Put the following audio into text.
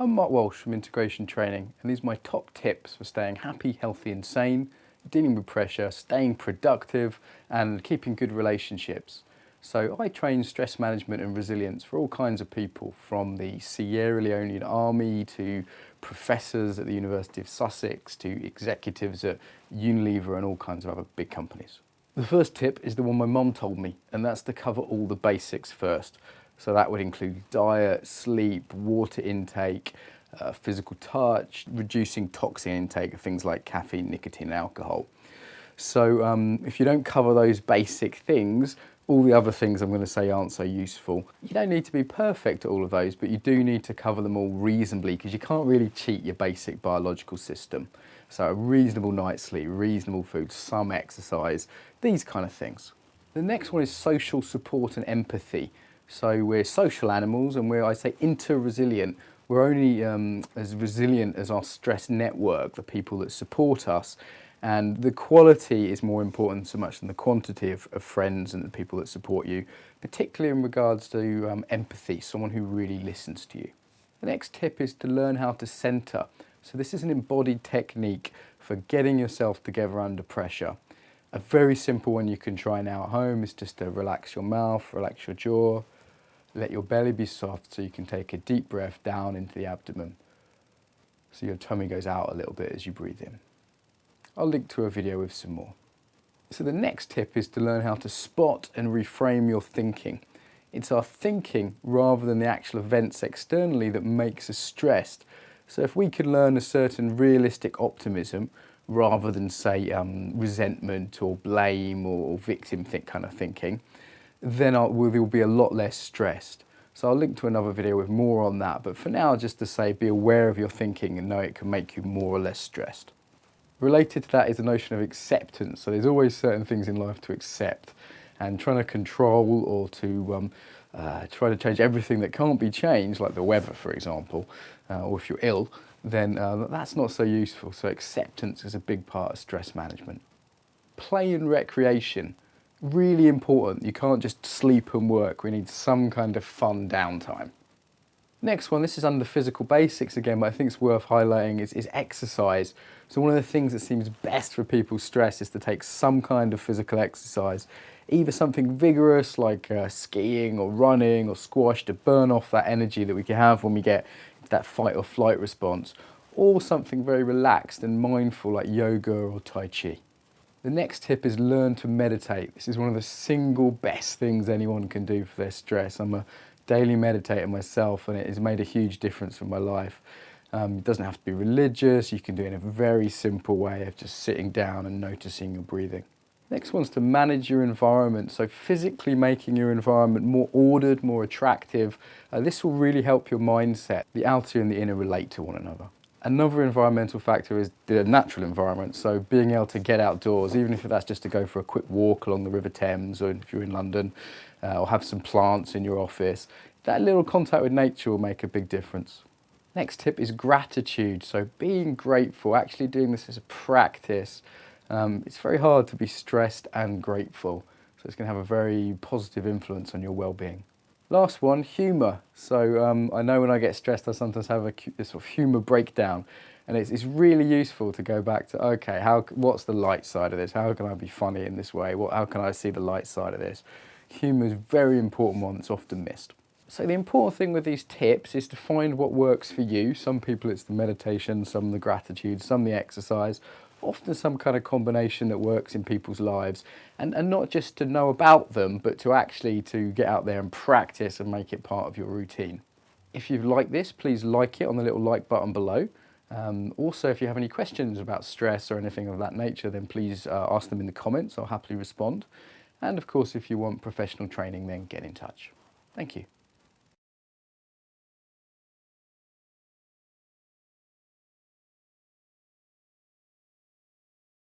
I'm Mark Walsh from Integration Training, and these are my top tips for staying happy, healthy and sane, dealing with pressure, staying productive and keeping good relationships. So I train stress management and resilience for all kinds of people, from the Sierra Leonean Army to professors at the University of Sussex to executives at Unilever and all kinds of other big companies. The first tip is the one my mum told me, and that's to cover all the basics first. So that would include diet, sleep, water intake, physical touch, reducing toxin intake of things like caffeine, nicotine and alcohol. So if you don't cover those basic things, all the other things I'm going to say aren't so useful. You don't need to be perfect at all of those, but you do need to cover them all reasonably, because you can't really cheat your basic biological system. So a reasonable night's sleep, reasonable food, some exercise, these kind of things. The next one is social support and empathy. So we're social animals, and we're, I say, inter-resilient. We're only as resilient as our stress network, the people that support us. And the quality is more important so much than the quantity of friends and the people that support you, particularly in regards to empathy, someone who really listens to you. The next tip is to learn how to center. So this is an embodied technique for getting yourself together under pressure. A very simple one you can try now at home is just to relax your mouth, relax your jaw, let your belly be soft so you can take a deep breath down into the abdomen. So your tummy goes out a little bit as you breathe in. I'll link to a video with some more. So the next tip is to learn how to spot and reframe your thinking. It's our thinking rather than the actual events externally that makes us stressed. So if we can learn a certain realistic optimism rather than, say, resentment or blame or victim kind of thinking, then we'll be a lot less stressed. So I'll link to another video with more on that, but for now, just to say, be aware of your thinking and know it can make you more or less stressed. Related to that is the notion of acceptance. So there's always certain things in life to accept, and trying to control or to try to change everything that can't be changed, like the weather, for example, or if you're ill, then that's not so useful. So acceptance is a big part of stress management. Play and recreation, really important. You can't just sleep and work. We need some kind of fun downtime. Next one, this is under physical basics again, but I think it's worth highlighting, is exercise. So one of the things that seems best for people's stress is to take some kind of physical exercise, either something vigorous like skiing or running or squash to burn off that energy that we can have when we get that fight or flight response, or something very relaxed and mindful like yoga or tai chi. The next tip is learn to meditate. This is one of the single best things anyone can do for their stress. I'm a daily meditator myself, and it has made a huge difference in my life. It doesn't have to be religious. You can do it in a very simple way of just sitting down and noticing your breathing. Next one's to manage your environment. So physically making your environment more ordered, more attractive. This will really help your mindset. The outer and the inner relate to one another. Another environmental factor is the natural environment, so being able to get outdoors, even if that's just to go for a quick walk along the River Thames, or if you're in London, or have some plants in your office. That little contact with nature will make a big difference. Next tip is gratitude, so being grateful, actually doing this as a practice. It's very hard to be stressed and grateful, so it's going to have a very positive influence on your well-being. Last one, humour. So I know when I get stressed, I sometimes have a sort of humour breakdown, and it's really useful to go back to, okay, what's the light side of this? How can I be funny in this way? How can I see the light side of this? Humour is a very important one that's often missed. So the important thing with these tips is to find what works for you. Some people it's the meditation, some the gratitude, some the exercise, often some kind of combination that works in people's lives, and not just to know about them, but to actually to get out there and practice and make it part of your routine. If you've liked this, please like it on the little like button below. Also, if you have any questions about stress or anything of that nature, then please ask them in the comments. I'll happily respond. And of course, if you want professional training, then get in touch. Thank you.